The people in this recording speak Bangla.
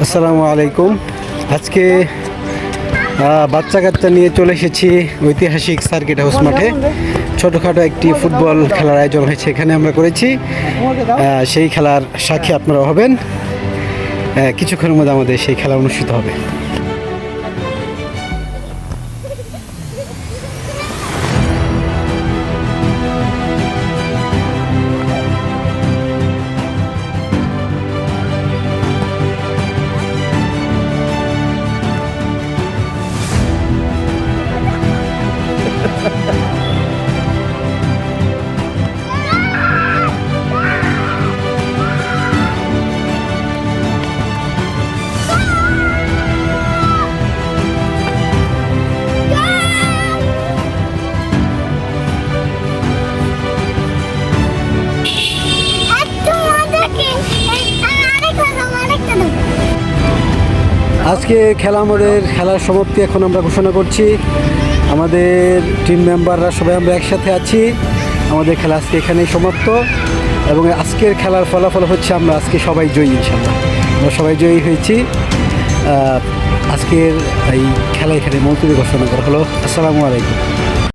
আসসালামু আলাইকুম। আজকে বাচ্চা কাচ্চা নিয়ে চলে এসেছি ঐতিহাসিক সার্কিট হাউস মাঠে। ছোটোখাটো একটি ফুটবল খেলার আয়োজন হয়েছে, এখানে আমরা করেছি। সেই খেলার সাক্ষী আপনারা হবেন। কিছুক্ষণের মধ্যে আমাদের সেই খেলা অনুষ্ঠিত হবে। আজকে খেলা মোড়ের খেলার সমাপ্তি এখন আমরা ঘোষণা করছি। আমাদের টিম মেম্বাররা সবাই আমরা একসাথে আছি। আমাদের খেলা আজকে এখানেই সমাপ্ত এবং আজকের খেলার ফলাফল হচ্ছে আমরা আজকে সবাই জয়ী। ইনশাআল্লাহ আমরা সবাই জয়ী হয়েছি। আজকের এই খেলা এখানে মৌসুমী ঘোষণা করা হলো। আসসালামু আলাইকুম।